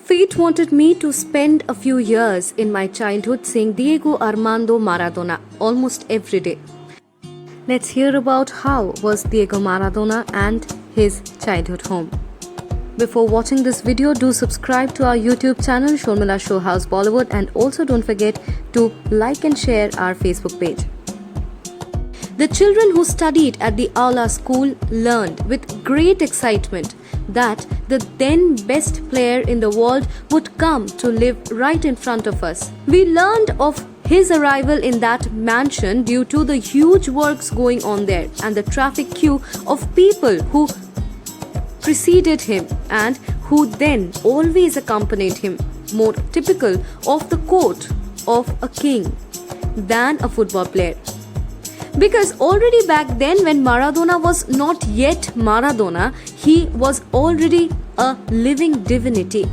Fate wanted me to spend a few years in my childhood seeing Diego Armando Maradona almost every day. Let's hear about how was Diego Maradona and his childhood home. Before watching this video, do subscribe to our YouTube channel Shormila Show House Bollywood, and also don't forget to like and share our Facebook page. The children who studied at the Aula school learned with great excitement that the then best player in the world would come to live right in front of us. We learned of his arrival in that mansion due to the huge works going on there and the traffic queue of people who preceded him and who then always accompanied him, more typical of the court of a king than a football player. Because already back then, when Maradona was not yet Maradona, he was already a living divinity.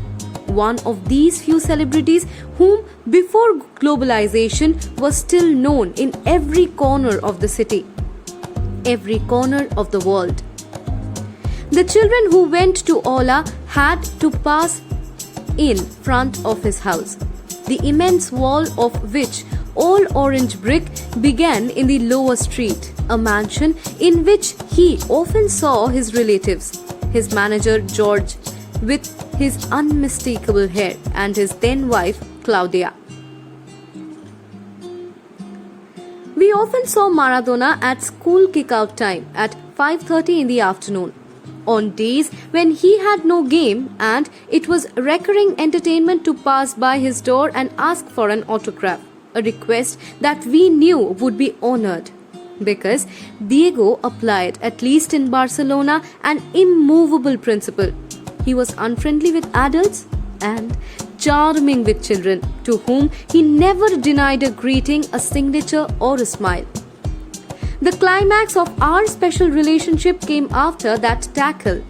One of these few celebrities whom before globalization was still known in every corner of the city, every corner of the world. The children who went to Aula had to pass in front of his house, the immense wall of which all orange brick began in the lower street, a mansion in which he often saw his relatives, his manager George with his unmistakable hair and his then wife Claudia. We often saw Maradona at school kick-out time at 5:30 in the afternoon. On days when he had no game, and it was recurring entertainment to pass by his door and ask for an autograph, a request that we knew would be honored, because Diego applied, at least in Barcelona, an immovable principle. He was unfriendly with adults and charming with children, to whom he never denied a greeting, a signature, or a smile. The climax of our special relationship came after that tackle,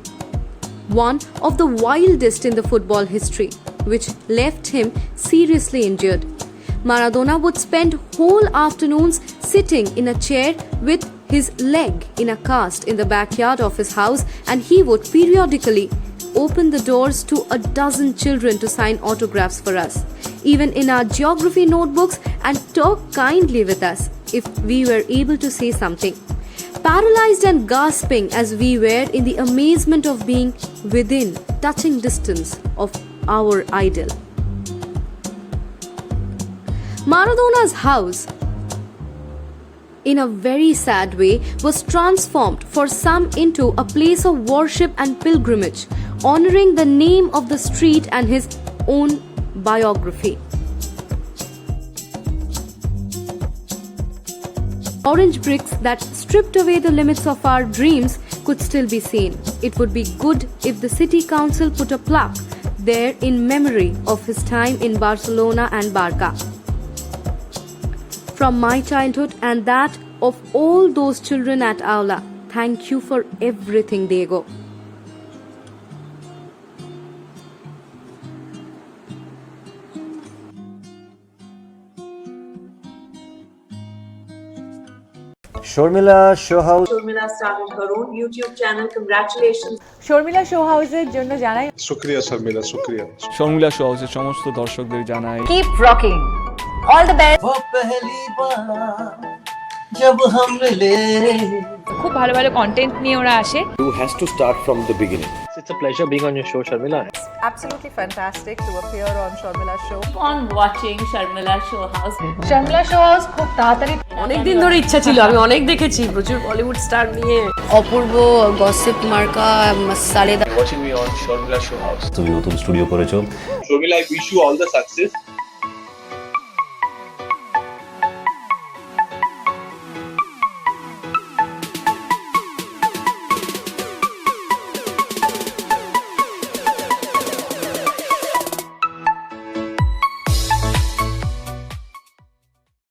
one of the wildest in the football history, which left him seriously injured. Maradona would spend whole afternoons sitting in a chair with his leg in a cast in the backyard of his house, and he would periodically open the doors to a dozen children to sign autographs for us, even in our geography notebooks, and talk kindly with us if we were able to say something, paralyzed and gasping as we were in the amazement of being within touching distance of our idol. Maradona's house, in a very sad way, was transformed for some into a place of worship and pilgrimage, honoring the name of the street and his own biography. Orange bricks that stripped away the limits of our dreams could still be seen. It would be good if the city council put a plaque there in memory of his time in Barcelona and Barca. From my childhood and that of all those children at Aula, thank you for everything, Diego. Shormila Show House. Shormila started her own YouTube channel. Congratulations. Sharmila show হাউসের জন্য জানাই শুকরিয়া শর্মিলা শুকরিয়া Sharmila show হাউসের সমস্ত দর্শকদের জানাই keep rocking all the best. वो पहली बार जब हम मिले খুব ভালো ভালো কন্টেন্ট নিয়ে ওরা আসে। Who has to start from the beginning. It's a pleasure being on your show, Sharmila. Absolutely fantastic to appear on Shormila Show. On watching Sharmila Show House. Sharmila show house খুব তাড়াতাড়ি অনেকদিন ধরে ইচ্ছা ছিল, আমি অনেক দেখেছি প্রচুর বলিউড স্টার নিয়ে। অপূর্ব গসিপ মার্কা সারেদা Watching me on Sharmila Show House. তুমি নতুন স্টুডিও করেছো। Shormila, I wish you all the success.